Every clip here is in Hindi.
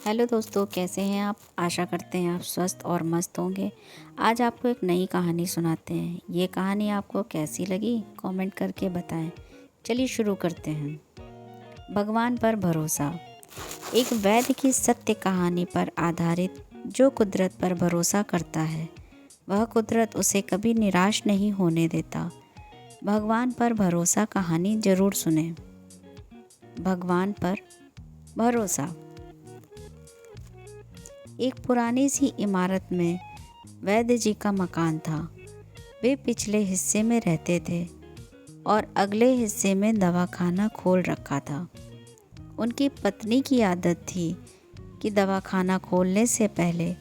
हेलो दोस्तों, कैसे हैं आप। आशा करते हैं आप स्वस्थ और मस्त होंगे। आज आपको एक नई कहानी सुनाते हैं। ये कहानी आपको कैसी लगी कमेंट करके बताएं। चलिए शुरू करते हैं। भगवान पर भरोसा। एक वैद्य की सत्य कहानी पर आधारित। जो कुदरत पर भरोसा करता है वह कुदरत उसे कभी निराश नहीं होने देता। भगवान पर भरोसा कहानी जरूर सुने। भगवान पर भरोसा। एक पुरानी सी इमारत में वैद्य जी का मकान था। वे पिछले हिस्से में रहते थे और अगले हिस्से में दवाखाना खोल रखा था। उनकी पत्नी की आदत थी कि दवाखाना खोलने से पहले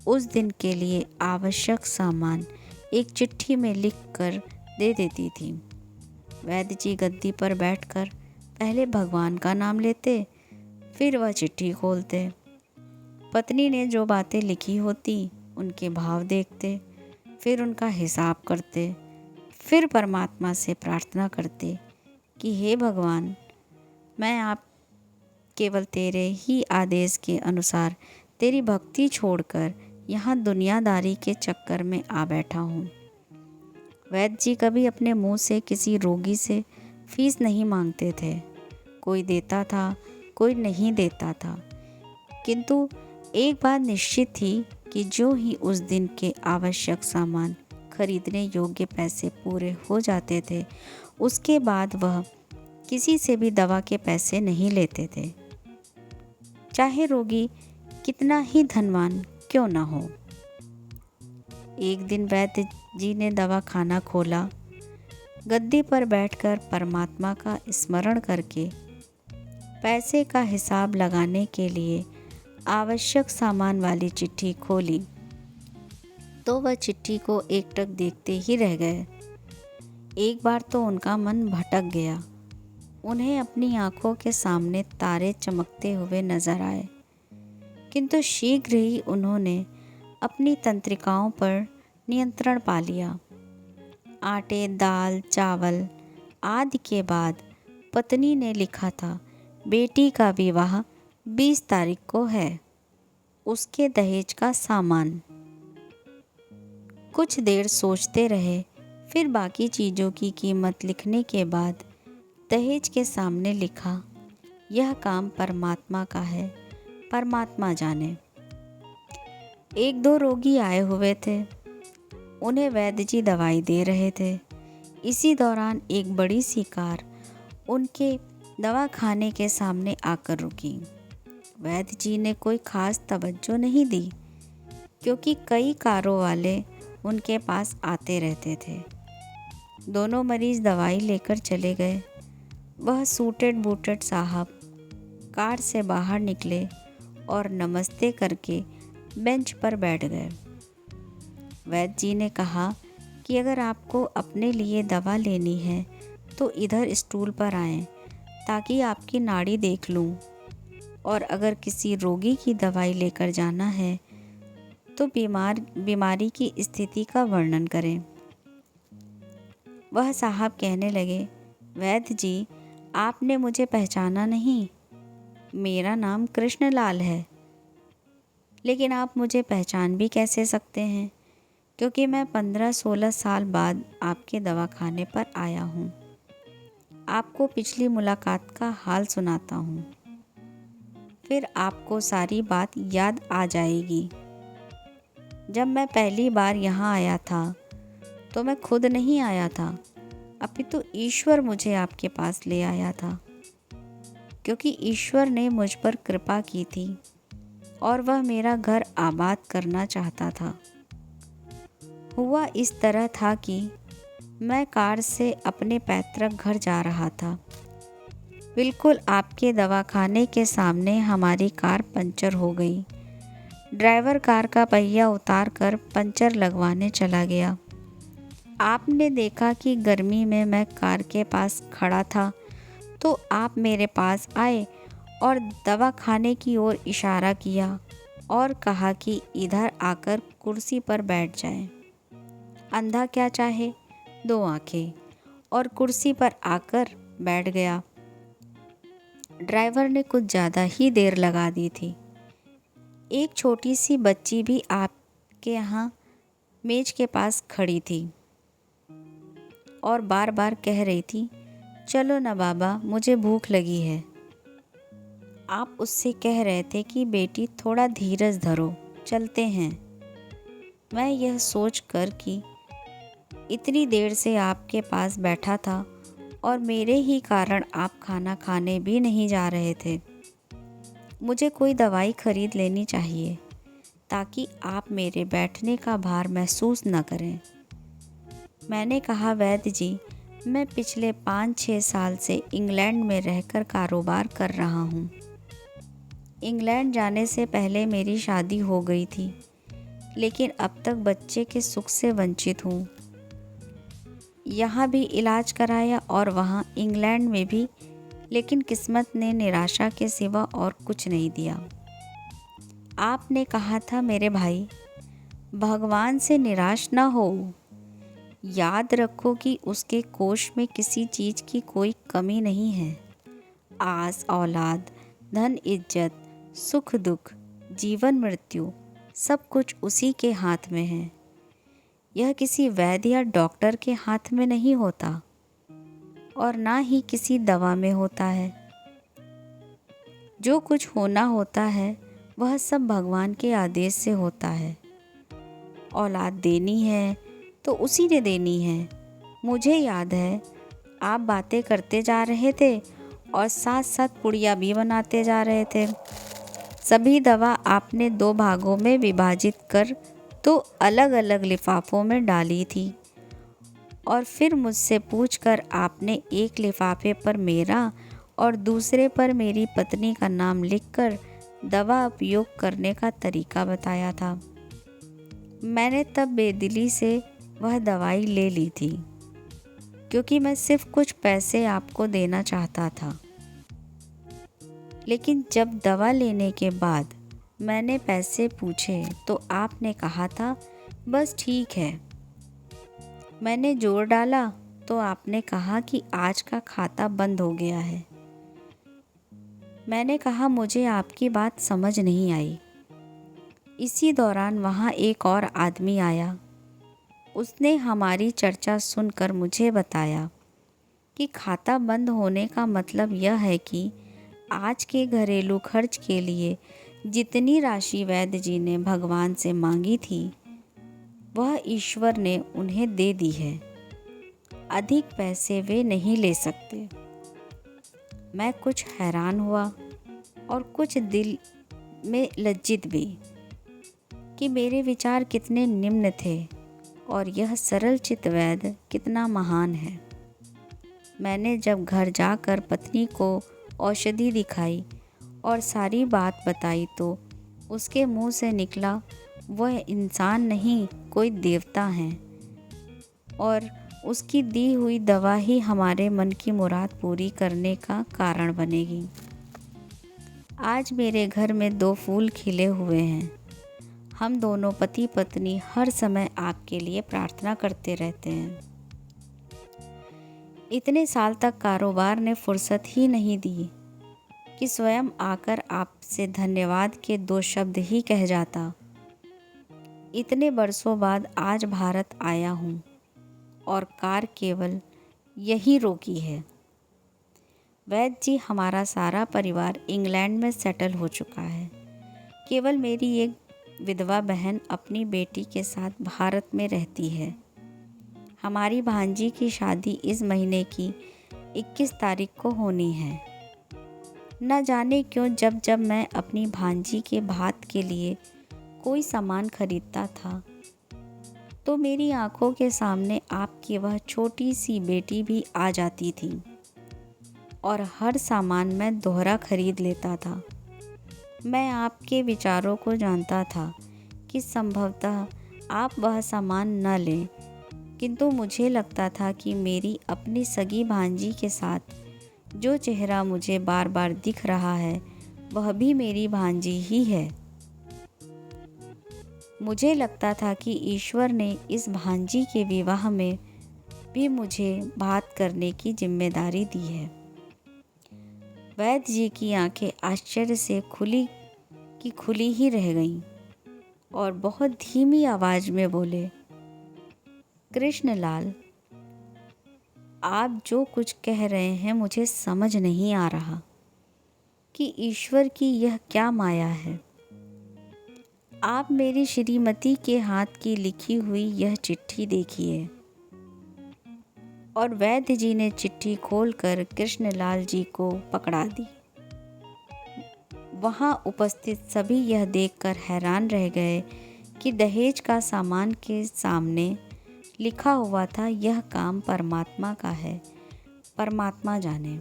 उस दिन के लिए आवश्यक सामान एक चिट्ठी में लिख कर दे देती थी। वैद्य जी गद्दी पर बैठकर पहले भगवान का नाम लेते, फिर वह चिट्ठी खोलते। पत्नी ने जो बातें लिखी होती उनके भाव देखते, फिर उनका हिसाब करते, फिर परमात्मा से प्रार्थना करते कि हे भगवान, मैं आप केवल तेरे ही आदेश के अनुसार तेरी भक्ति छोड़कर यहाँ दुनियादारी के चक्कर में आ बैठा हूँ। वैद्य जी कभी अपने मुंह से किसी रोगी से फीस नहीं मांगते थे। कोई देता था, कोई नहीं देता था, किंतु एक बात निश्चित थी कि जो ही उस दिन के आवश्यक सामान खरीदने योग्य पैसे पूरे हो जाते थे, उसके बाद वह किसी से भी दवा के पैसे नहीं लेते थे, चाहे रोगी कितना ही धनवान क्यों न हो। एक दिन वैद्य जी ने दवा खाना खोला। गद्दी पर बैठकर परमात्मा का स्मरण करके पैसे का हिसाब लगाने के लिए आवश्यक सामान वाली चिट्ठी खोली तो वह चिट्ठी को एकटक देखते ही रह गए। एक बार तो उनका मन भटक गया। उन्हें अपनी आंखों के सामने तारे चमकते हुए नजर आए, किंतु शीघ्र ही उन्होंने अपनी तंत्रिकाओं पर नियंत्रण पा लिया। आटे, दाल, चावल आदि के बाद पत्नी ने लिखा था, बेटी का विवाह 20 तारीख को है, उसके दहेज का सामान। कुछ देर सोचते रहे, फिर बाकी चीज़ों की कीमत लिखने के बाद दहेज के सामने लिखा, यह काम परमात्मा का है, परमात्मा जाने। एक दो रोगी आए हुए थे, उन्हें वैद्य जी दवाई दे रहे थे। इसी दौरान एक बड़ी सी कार उनके दवाखाने के सामने आकर रुकी। वैद्य जी ने कोई खास तवज्जो नहीं दी, क्योंकि कई कारों वाले उनके पास आते रहते थे। दोनों मरीज दवाई लेकर चले गए। वह सूटेड बूटेड साहब कार से बाहर निकले और नमस्ते करके बेंच पर बैठ गए। वैद्य जी ने कहा कि अगर आपको अपने लिए दवा लेनी है तो इधर स्टूल पर आएं, ताकि आपकी नाड़ी देख लूं, और अगर किसी रोगी की दवाई लेकर जाना है तो बीमारी की स्थिति का वर्णन करें। वह साहब कहने लगे, वैद्य जी, आपने मुझे पहचाना नहीं। मेरा नाम कृष्णलाल है। लेकिन आप मुझे पहचान भी कैसे सकते हैं, क्योंकि मैं 15-16 साल बाद आपके दवाखाने पर आया हूँ। आपको पिछली मुलाकात का हाल सुनाता हूँ, फिर आपको सारी बात याद आ जाएगी। जब मैं पहली बार यहाँ आया था तो मैं खुद नहीं आया था, अपितु ईश्वर मुझे आपके पास ले आया था, क्योंकि ईश्वर ने मुझ पर कृपा की थी और वह मेरा घर आबाद करना चाहता था। हुआ इस तरह था कि मैं कार से अपने पैतृक घर जा रहा था। बिल्कुल आपके दवाखाने के सामने हमारी कार पंचर हो गई। ड्राइवर कार का पहिया उतार कर पंचर लगवाने चला गया। आपने देखा कि गर्मी में मैं कार के पास खड़ा था, तो आप मेरे पास आए और दवाखाने की ओर इशारा किया और कहा कि इधर आकर कुर्सी पर बैठ जाएं। अंधा क्या चाहे, 2 आंखें, और कुर्सी पर आकर बैठ गया। ड्राइवर ने कुछ ज़्यादा ही देर लगा दी थी। एक छोटी सी बच्ची भी आपके यहाँ मेज के पास खड़ी थी और बार बार कह रही थी, चलो ना बाबा, मुझे भूख लगी है। आप उससे कह रहे थे कि बेटी थोड़ा धीरज धरो, चलते हैं। मैं यह सोचकर कि इतनी देर से आपके पास बैठा था और मेरे ही कारण आप खाना खाने भी नहीं जा रहे थे, मुझे कोई दवाई खरीद लेनी चाहिए ताकि आप मेरे बैठने का भार महसूस न करें। मैंने कहा, वैद्य जी, मैं पिछले 5-6 साल से इंग्लैंड में रहकर कारोबार कर रहा हूँ। इंग्लैंड जाने से पहले मेरी शादी हो गई थी, लेकिन अब तक बच्चे के सुख से वंचित हूँ। यहाँ भी इलाज कराया और वहाँ इंग्लैंड में भी, लेकिन किस्मत ने निराशा के सिवा और कुछ नहीं दिया। आपने कहा था मेरे भाई, भगवान से निराश ना हो। याद रखो कि उसके कोष में किसी चीज़ की कोई कमी नहीं है। आस, औलाद, धन, इज्जत, सुख दुख, जीवन मृत्यु, सब कुछ उसी के हाथ में है। यह किसी वैद्य या डॉक्टर के हाथ में नहीं होता और ना ही किसी दवा में होता है। जो कुछ होना होता है वह सब भगवान के आदेश से होता है। औलाद देनी है तो उसी ने देनी है। मुझे याद है आप बातें करते जा रहे थे और साथ साथ पुड़िया भी बनाते जा रहे थे। सभी दवा आपने 2 भागों में विभाजित कर 2 अलग अलग लिफाफों में डाली थी और फिर मुझसे पूछकर आपने एक लिफाफे पर मेरा और दूसरे पर मेरी पत्नी का नाम लिखकर दवा उपयोग करने का तरीका बताया था। मैंने तब बेदिली से वह दवाई ले ली थी, क्योंकि मैं सिर्फ कुछ पैसे आपको देना चाहता था। लेकिन जब दवा लेने के बाद मैंने पैसे पूछे तो आपने कहा था, बस ठीक है। मैंने जोर डाला तो आपने कहा कि आज का खाता बंद हो गया है। मैंने कहा, मुझे आपकी बात समझ नहीं आई। इसी दौरान वहाँ एक और आदमी आया। उसने हमारी चर्चा सुनकर मुझे बताया कि खाता बंद होने का मतलब यह है कि आज के घरेलू खर्च के लिए जितनी राशि वैद्य जी ने भगवान से मांगी थी वह ईश्वर ने उन्हें दे दी है। अधिक पैसे वे नहीं ले सकते। मैं कुछ हैरान हुआ और कुछ दिल में लज्जित भी कि मेरे विचार कितने निम्न थे और यह सरल चित्त वैद्य कितना महान है। मैंने जब घर जाकर पत्नी को औषधि दिखाई और सारी बात बताई तो उसके मुंह से निकला, वह इंसान नहीं कोई देवता है और उसकी दी हुई दवा ही हमारे मन की मुराद पूरी करने का कारण बनेगी। आज मेरे घर में 2 फूल खिले हुए हैं। हम दोनों पति पत्नी हर समय आपके लिए प्रार्थना करते रहते हैं। इतने साल तक कारोबार ने फुर्सत ही नहीं दी कि स्वयं आकर आपसे धन्यवाद के 2 शब्द ही कह जाता। इतने बरसों बाद आज भारत आया हूँ और कार केवल यहीं रोकी है। वैद्य जी, हमारा सारा परिवार इंग्लैंड में सेटल हो चुका है। केवल मेरी एक विधवा बहन अपनी बेटी के साथ भारत में रहती है। हमारी भांजी की शादी इस महीने की 21 तारीख को होनी है। न जाने क्यों जब जब मैं अपनी भांजी के भात के लिए कोई सामान खरीदता था तो मेरी आंखों के सामने आपकी वह छोटी सी बेटी भी आ जाती थी और हर सामान मैं दोहरा खरीद लेता था। मैं आपके विचारों को जानता था कि संभवतः आप वह सामान न लें, किंतु मुझे लगता था कि मेरी अपनी सगी भांजी के साथ जो चेहरा मुझे बार बार दिख रहा है वह भी मेरी भांजी ही है। मुझे लगता था कि ईश्वर ने इस भांजी के विवाह में भी मुझे बात करने की जिम्मेदारी दी है। वैद्य जी की आंखें आश्चर्य से खुली कि खुली ही रह गईं और बहुत धीमी आवाज में बोले, कृष्णलाल, आप जो कुछ कह रहे हैं मुझे समझ नहीं आ रहा कि ईश्वर की यह क्या माया है। आप मेरी श्रीमती के हाथ की लिखी हुई यह चिट्ठी देखिए। और वैद्य जी ने चिट्ठी खोलकर कृष्णलाल जी को पकड़ा दी। वहाँ उपस्थित सभी यह देखकर हैरान रह गए कि दहेज का सामान के सामने लिखा हुआ था, यह काम परमात्मा का है, परमात्मा जाने।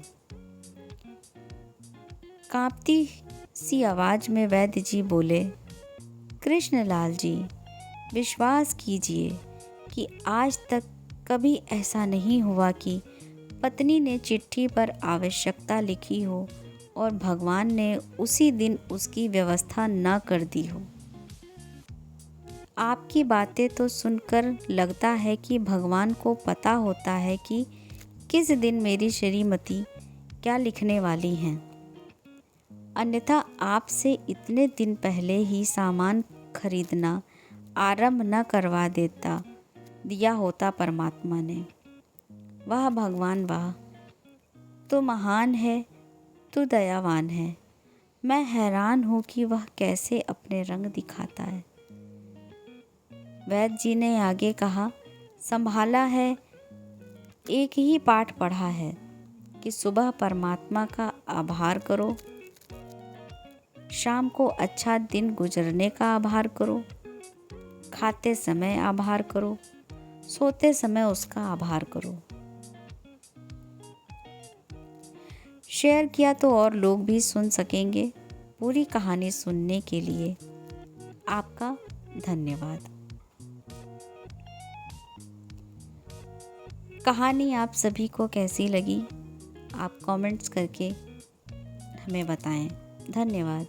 कांपती सी आवाज में वैद्य जी बोले, कृष्णलाल जी, विश्वास कीजिए कि आज तक कभी ऐसा नहीं हुआ कि पत्नी ने चिट्ठी पर आवश्यकता लिखी हो और भगवान ने उसी दिन उसकी व्यवस्था न कर दी हो। आपकी बातें तो सुनकर लगता है कि भगवान को पता होता है कि किस दिन मेरी श्रीमती क्या लिखने वाली हैं। अन्यथा आपसे इतने दिन पहले ही सामान खरीदना आरंभ न करवा दिया होता परमात्मा ने। वाह भगवान वाह, तू महान है, तू दयावान है। मैं हैरान हूँ कि वह कैसे अपने रंग दिखाता है। वैद्य जी ने आगे कहा, संभाला है, एक ही पाठ पढ़ा है कि सुबह परमात्मा का आभार करो, शाम को अच्छा दिन गुजरने का आभार करो, खाते समय आभार करो, सोते समय उसका आभार करो। शेयर किया तो और लोग भी सुन सकेंगे। पूरी कहानी सुनने के लिए आपका धन्यवाद। कहानी आप सभी को कैसी लगी, आप कमेंट्स करके हमें बताएं। धन्यवाद।